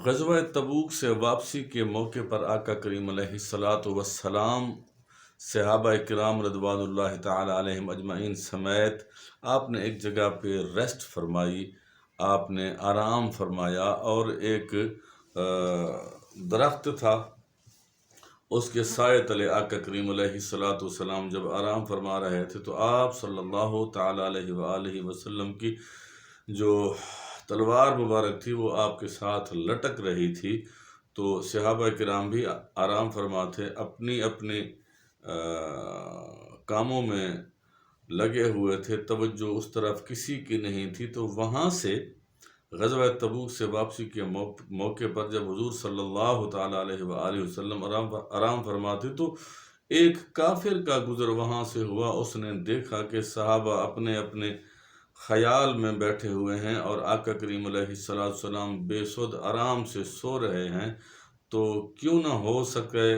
غزوہ تبوک سے واپسی کے موقع پر آقا کریم علیہ السلام صحابہ کرام رضوان اللہ تعالی علیہم اجمعین سمیت آپ نے ایک جگہ پہ ریسٹ فرمائی، آپ نے آرام فرمایا، اور ایک درخت تھا، اس کے سائے تلے آقا کریم علیہ السلام جب آرام فرما رہے تھے تو آپ صلی اللہ تعالی علیہ وآلہ وسلم کی جو تلوار مبارک تھی وہ آپ کے ساتھ لٹک رہی تھی۔ تو صحابہ کرام بھی آرام فرماتے، اپنی اپنی کاموں میں لگے ہوئے تھے، توجہ اس طرف کسی کی نہیں تھی۔ تو وہاں سے غزوہ تبوک سے واپسی کے موقع پر جب حضور صلی اللہ تعالی علیہ وآلہ وسلم آرام فرماتے تو ایک کافر کا گزر وہاں سے ہوا۔ اس نے دیکھا کہ صحابہ اپنے اپنے خیال میں بیٹھے ہوئے ہیں اور آقا کریم علیہ السلام بے سود آرام سے سو رہے ہیں، تو کیوں نہ ہو سکے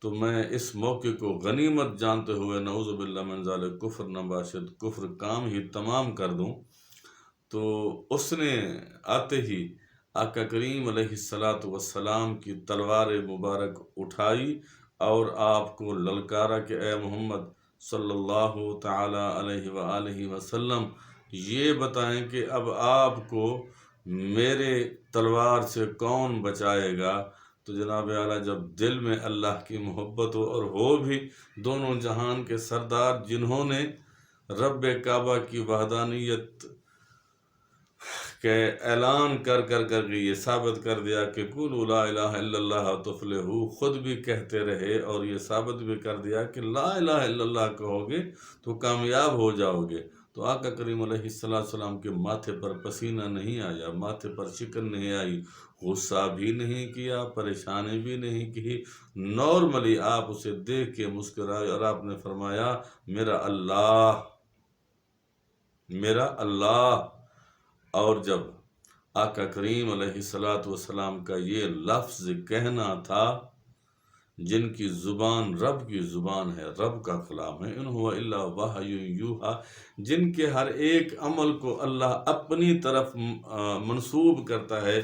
تو میں اس موقع کو غنیمت جانتے ہوئے نعوذ باللہ من ذالک کفر نباشد کفر کام ہی تمام کر دوں۔ تو اس نے آتے ہی آقا کریم علیہ السلام کی تلوار مبارک اٹھائی اور آپ کو للکارا کہ اے محمد صلی اللہ تعالی علیہ وآلہ وسلم، یہ بتائیں کہ اب آپ کو میرے تلوار سے کون بچائے گا؟ تو جناب اعلیٰ جب دل میں اللہ کی محبت ہو، اور ہو بھی دونوں جہان کے سردار جنہوں نے رب کعبہ کی وحدانیت کہ اعلان کر کے یہ ثابت کر دیا کہ قولوا لا الہ الا اللہ تفلحوا، خود بھی کہتے رہے اور یہ ثابت بھی کر دیا کہ لا الہ الا اللہ کہو گے تو کامیاب ہو جاؤ گے۔ تو آقا کریم علیہ السلام کے ماتھے پر پسینہ نہیں آیا، ماتھے پر شکن نہیں آئی، غصہ بھی نہیں کیا، پریشانی بھی نہیں کی، نارملی آپ اسے دیکھ کے مسکرائے اور آپ نے فرمایا میرا اللہ، میرا اللہ۔ اور جب آقا کریم علیہ السلام کا یہ لفظ کہنا تھا، جن کی زبان رب کی زبان ہے، رب کا کلام ہے، ان هو الا وحی یوحی، جن کے ہر ایک عمل کو اللہ اپنی طرف منسوب کرتا ہے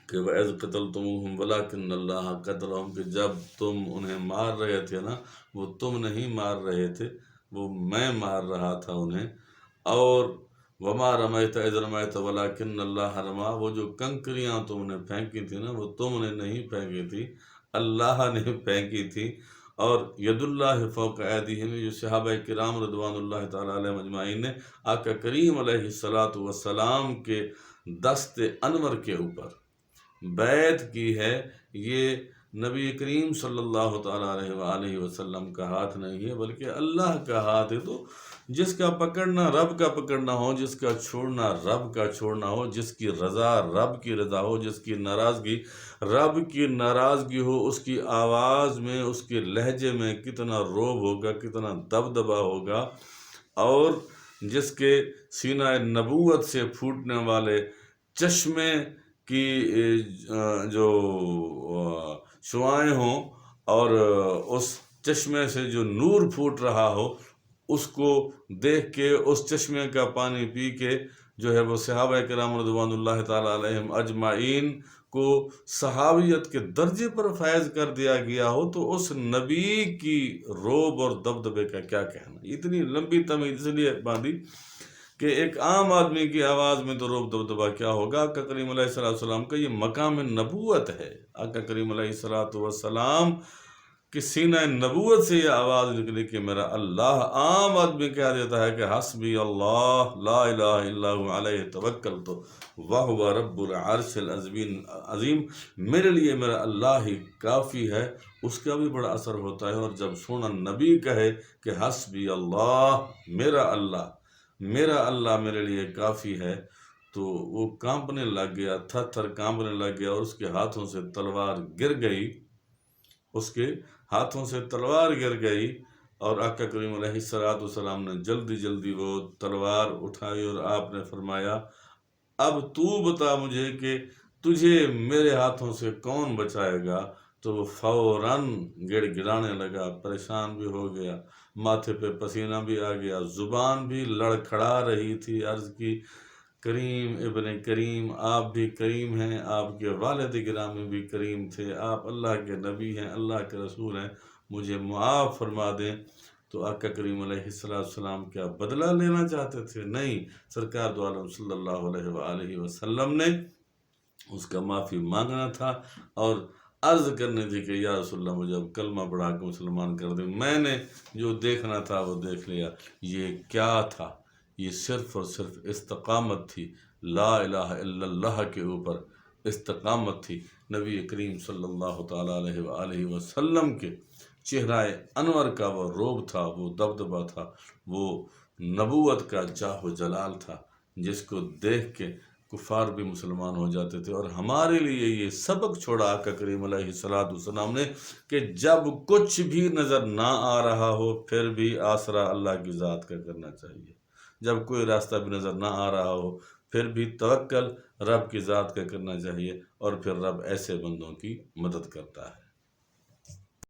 کہ وَإِذْ قَتَلْتُمُوهُمْ وَلَكِنَّ اللَّهَ قَتَلَهُمْ، کہ جب تم انہیں مار رہے تھے نا، وہ تم نہیں مار رہے تھے، وہ میں مار رہا تھا انہیں۔ اور وَمَا رَمَيْتَ إِذْ رَمَيْتَ وَلَكِنَّ اللَّهَ رَمَى، وہ جو کنکریاں تم نے پھینکی تھی نا، وہ تم نے نہیں پھینکی تھی، اللہ نے پھینکی تھی۔ اور ید اللہ فوق ایدیہم، جو صحابہ کرام رضوان اللہ تعالی علیہ مجمعین نے آقا کریم علیہ السلام کے دست انور کے اوپر بیعت کی ہے، یہ نبی کریم صلی اللہ تعالی علیہ وآلہ وسلم کا ہاتھ نہیں ہے بلکہ اللہ کا ہاتھ ہے۔ تو جس کا پکڑنا رب کا پکڑنا ہو، جس کا چھوڑنا رب کا چھوڑنا ہو، جس کی رضا رب کی رضا ہو، جس کی ناراضگی رب کی ناراضگی ہو، اس کی آواز میں، اس کے لہجے میں کتنا روب ہوگا، کتنا دبدبا ہوگا، اور جس کے سینہ نبوت سے پھوٹنے والے چشمے کی جو شعائیں ہوں، اور اس چشمے سے جو نور پھوٹ رہا ہو، اس کو دیکھ کے، اس چشمے کا پانی پی کے جو ہے وہ صحابہ کرام رضوان اللہ تعالی علیہم اجمعین کو صحابیت کے درجے پر فائز کر دیا گیا ہو، تو اس نبی کی روب اور دبدبے کا کیا کہنا۔ اتنی لمبی تمہید اس لیے باندھی کہ ایک عام آدمی کی آواز میں تو روب دبدبا کیا ہوگا۔ آقا کریم علیہ السلام کا یہ مقام نبوت ہے، آقا کریم علیہ السلام کہ سینہ نبوت سے یہ آواز نکلی کہ میرا اللہ۔ عام آدمی کہہ دیتا ہے کہ حسبی اللہ لا الہ الا هو علیہ توکلت وہو رب العرش العظیم، میرے لیے میرا اللہ ہی کافی ہے، اس کا بھی بڑا اثر ہوتا ہے۔ اور جب سونا نبی کہے کہ حسبی اللہ، میرا اللہ میرے لیے کافی ہے، تو وہ کانپنے لگ گیا، تھر تھر کانپنے لگ گیا، اور اس کے ہاتھوں سے تلوار گر گئی، اس کے ہاتھوں سے تلوار گر گئی، اور آقا کریم علیہ السلام نے جلدی جلدی وہ تلوار اٹھائی اور آپ نے فرمایا اب تو بتا مجھے کہ تجھے میرے ہاتھوں سے کون بچائے گا۔ تو وہ فوراً گڑ گڑانے لگا، پریشان بھی ہو گیا، ماتھے پہ پسینہ بھی آ گیا، زبان بھی لڑکھڑا رہی تھی، عرض کی کریم ابن کریم، آپ بھی کریم ہیں، آپ کے والد گرامی بھی کریم تھے، آپ اللہ کے نبی ہیں، اللہ کے رسول ہیں، مجھے معاف فرما دیں۔ تو آقا کریم علیہ السلام کیا بدلہ لینا چاہتے تھے؟ نہیں، سرکار دو عالم صلی اللہ علیہ وآلہ وسلم نے اس کا معافی مانگنا تھا اور عرض کرنی تھی کہ یا رسول اللہ مجھے اب کلمہ پڑھا کے مسلمان کر دیں، میں نے جو دیکھنا تھا وہ دیکھ لیا۔ یہ کیا تھا؟ یہ صرف اور صرف استقامت تھی، لا الہ الا اللہ کے اوپر استقامت تھی۔ نبی کریم صلی اللہ تعالیٰ علیہ وآلہ وسلم کے چہرہ انور کا وہ روب تھا، وہ دبدبہ تھا، وہ نبوت کا جاہ و جلال تھا، جس کو دیکھ کے کفار بھی مسلمان ہو جاتے تھے۔ اور ہمارے لیے یہ سبق چھوڑا آقا کریم علیہ السلام نے کہ جب کچھ بھی نظر نہ آ رہا ہو پھر بھی آسرا اللہ کی ذات کا کرنا چاہیے۔ جب کوئی راستہ بھی نظر نہ آ رہا ہو پھر بھی توکل رب کی ذات کا کرنا چاہیے، اور پھر رب ایسے بندوں کی مدد کرتا ہے۔